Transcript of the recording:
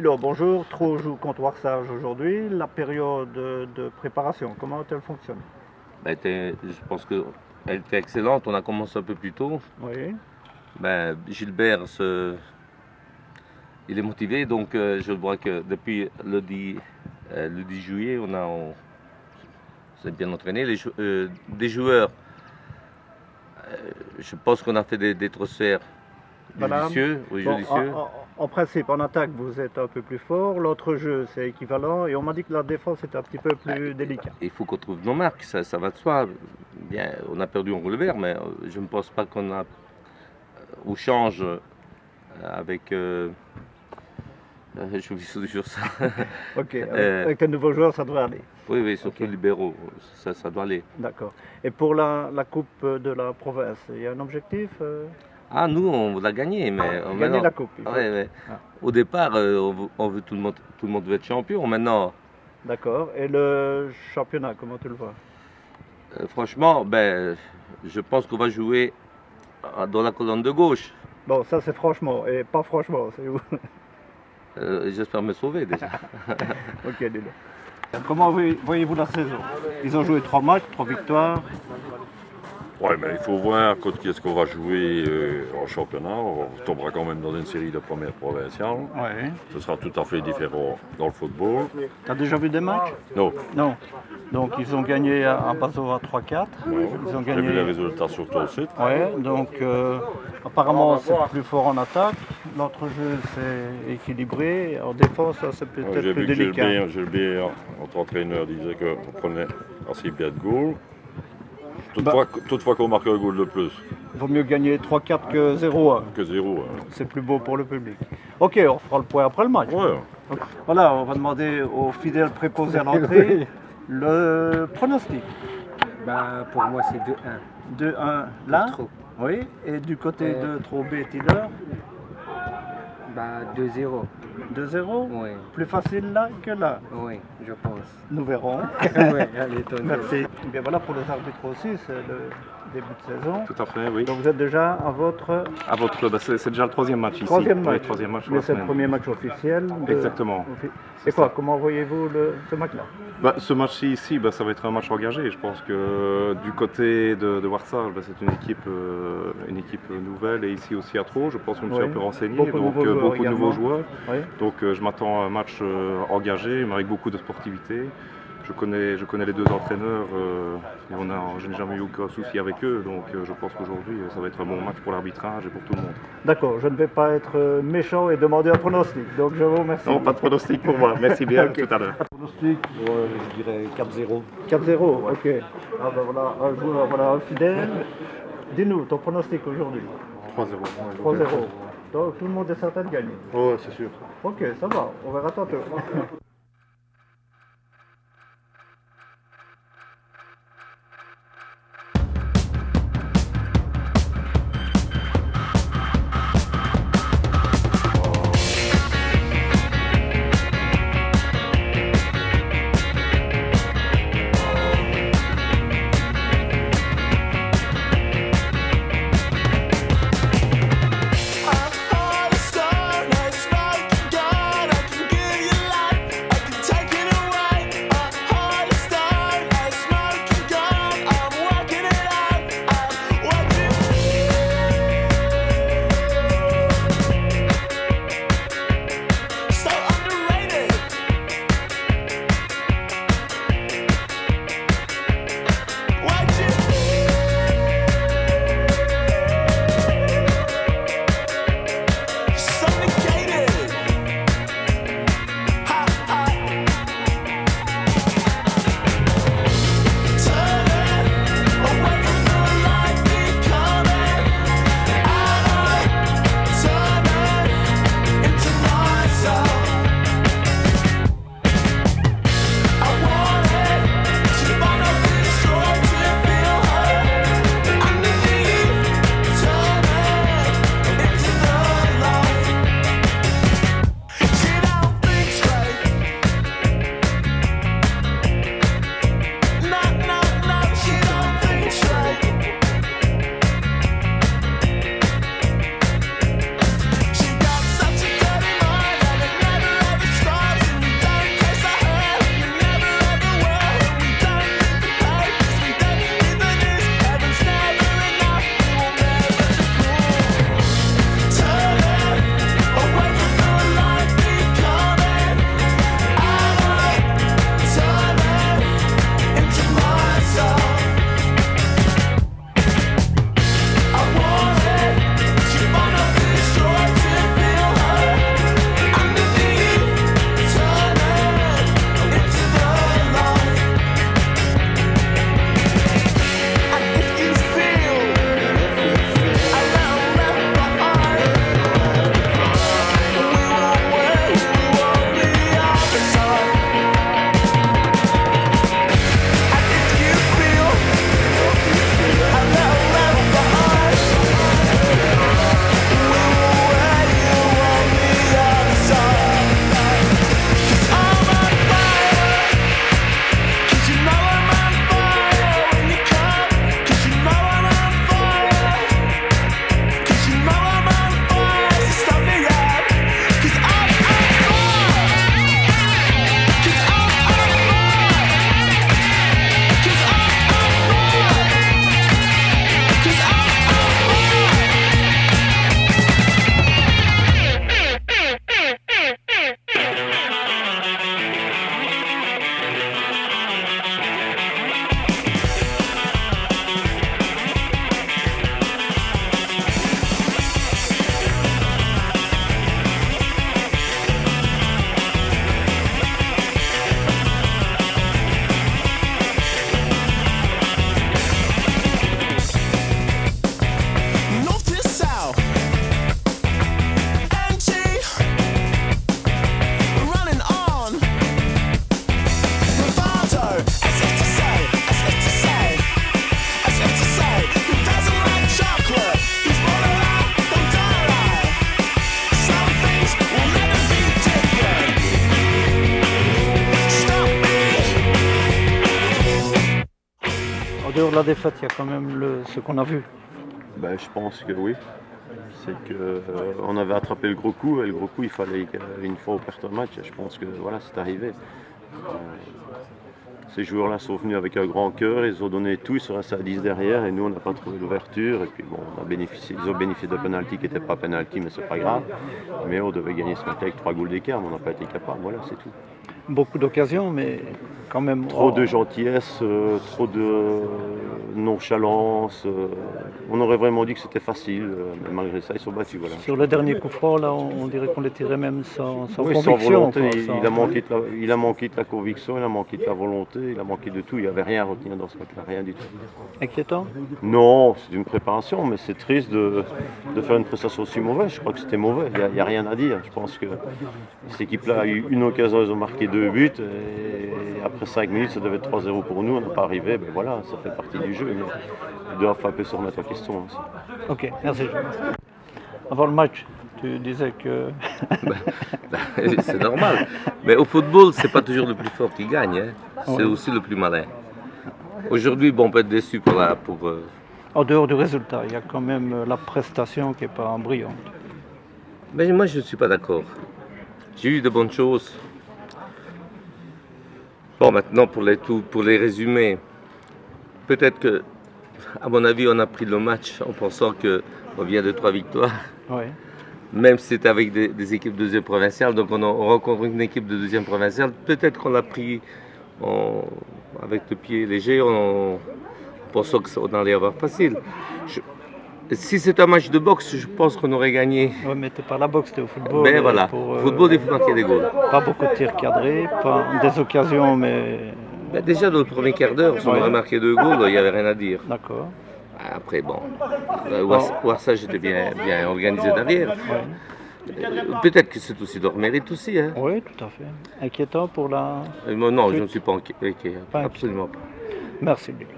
Dilo, bonjour. Trou joue contre Warsage aujourd'hui. La période de préparation, comment elle fonctionne? Je pense qu'elle était excellente. On a commencé un peu plus tôt. Oui. Gilbert, il est motivé, donc je vois que depuis le 10 juillet, on s'est bien entraîné. Des joueurs, je pense qu'on a fait des transferts judicieux. Oui, Bon, judicieux. en principe, en attaque, vous êtes un peu plus fort. L'autre jeu, c'est équivalent. Et on m'a dit que la défense était un petit peu plus délicate. Il faut qu'on trouve nos marques, ça va de soi. Bien, on a perdu en relevé, mais je ne pense pas qu'on a ou change avec. J'oublie toujours ça. Ok, avec un nouveau joueur, ça devrait aller. Oui, surtout Ok. libéraux, ça doit aller. D'accord. Et pour la Coupe de la province, il y a un objectif Ah, nous, on l'a gagné, mais Gagner maintenant, la Coupe. il faut- ouais. Ah. Au départ, on veut tout le monde veut être champion. Maintenant, D'accord. Et le championnat, comment tu le vois? franchement, je pense qu'on va jouer dans la colonne de gauche. Bon, ça c'est franchement, et pas franchement, c'est où? J'espère me sauver déjà. Ok, dis-le. Comment voyez-vous la saison? Ils ont joué 3 matchs, 3 victoires. Ouais, mais il faut voir qui est-ce qu'on va jouer en championnat. On tombera quand même dans une série de première provinciale. Ouais. Ce sera tout à fait différent dans le football. Tu as déjà vu des matchs? Non, Non. Donc ils ont gagné à Bazo à 3-4. Ils ont j'ai vu les gagné. résultats sur ton site. Ouais, donc apparemment c'est plus fort en attaque. L'autre jeu c'est équilibré. En défense, ça, c'est peut-être J'ai plus vu que délicat. Gilbert, notre entraîneur, disait qu'on prenait assez bien de goals. Bah. Toutefois qu'on marque un goal de plus Il vaut mieux gagner 3-4 que 0-1. que 0. C'est plus beau pour le public. Ok, on fera le point après le match. Ouais. Voilà, on va demander aux fidèles préposés à l'entrée le pronostic. Pour moi, c'est 2-1. 2-1 là. Trop. Oui. Et du côté de Trobé Tiller, 2-0. 2-0. Oui, Plus facile là que là. oui, je pense. Nous verrons. Oui, allez, tonton. Merci. Et bien voilà, pour les arbitres aussi, c'est le début de saison. Tout à fait, oui. Donc vous êtes déjà à votre À votre club, c'est déjà le troisième match ici. troisième Oui, match. troisième match pour Mais la c'est le semaine. premier match officiel. Exactement. Et quoi, comment voyez-vous ce match-là? Ce match ici, ça va être un match engagé. Je pense que du côté de Warsage, c'est une équipe nouvelle et ici aussi à Traux. Je pense que je me suis Oui. un peu renseigné. Beaucoup de Donc nouveaux joueurs beaucoup de nouveaux également. joueurs. Oui. Donc je m'attends à un match engagé, mais avec beaucoup de sportivité. Je connais les deux entraîneurs et je n'ai jamais eu aucun souci avec eux. Donc je pense qu'aujourd'hui, ça va être un bon match pour l'arbitrage et pour tout le monde. D'accord, je ne vais pas être méchant et demander un pronostic. Donc je vous remercie. Non, pas de pronostic pour moi. Merci bien, Ok. tout à l'heure. Pronostic Je dirais 4-0. 4-0, ok. Ah ben voilà, un joueur, voilà, un fidèle. Dis-nous ton pronostic aujourd'hui. 3-0. 3-0. Donc tout le monde est certain de gagner. Ouais, c'est sûr. Ok, ça va, on verra tantôt. dehors de la défaite, il y a quand même ce qu'on a vu. Ben, je pense que oui. C'est qu'on avait attrapé le gros coup et le gros coup il fallait une fois au perte de match. Je pense que voilà, c'est arrivé. Ces joueurs-là sont venus avec un grand cœur, ils ont donné tout, ils sont restés à 10 derrière et nous on n'a pas trouvé l'ouverture. Et puis bon, ils ont bénéficié de penalty qui n'était pas penalty, mais c'est pas grave. Mais on devait gagner ce match avec 3 goals d'écart, mais on n'a pas été capable. Voilà, c'est tout. Beaucoup d'occasions, mais quand même... Trop de gentillesse, trop de nonchalance. On aurait vraiment dit que c'était facile, mais malgré ça, ils sont battus. Voilà. Sur le dernier coup franc, là, on dirait qu'on les tirait même sans Oui, conviction. sans volonté. Quoi, Il a manqué de la conviction, il a manqué de la volonté, il a manqué de tout. Il n'y avait rien à retenir dans ce match-là, rien du tout. Inquiétant? Non, c'est une préparation, mais c'est triste de faire une prestation aussi mauvaise. Je crois que c'était mauvais, il n'y a rien à dire. Je pense que cette équipe-là a eu une occasion, ils ont marqué 2 buts. Et après 5 minutes, ça devait être 3-0 pour nous. On n'est pas arrivé, ben voilà, ça fait partie du jeu. Mais ils doivent un peu se remettre en question aussi. Ok, merci. Avant le match, tu disais que... C'est normal. Mais au football, c'est pas toujours le plus fort qui gagne. Hein. C'est aussi le plus malin. Aujourd'hui, bon, on peut être déçu pour En dehors du résultat, il y a quand même la prestation qui n'est pas brillante. Mais moi, je ne suis pas d'accord. J'ai eu de bonnes choses. Bon, maintenant, pour les résumer, peut-être que, à mon avis, on a pris le match en pensant qu'on vient de 3 victoires. Ouais. Même si c'était avec des équipes de deuxième provinciale, donc on rencontre une équipe de deuxième provinciale, peut-être qu'on l'a pris avec le pied léger, en pensant qu'on allait avoir facile. Si c'est un match de boxe, je pense qu'on aurait gagné. Oui, mais t'es pas à la boxe, t'es au football. Mais voilà, au football, il faut marquer des goals. Pas beaucoup de tirs cadrés, pas des occasions, mais... Ben déjà, dans le premier quart d'heure, si on aurait marqué 2 goals, il n'y avait rien à dire. D'accord. Après, bon, Warsaw, j'étais bien organisé derrière. Ouais. Peut-être que c'est aussi leur mérite aussi. Hein. Oui, tout à fait. Inquiétant pour la... Non, je ne suis pas inquiet. Pas inquiet. Absolument pas. Merci, Lucas.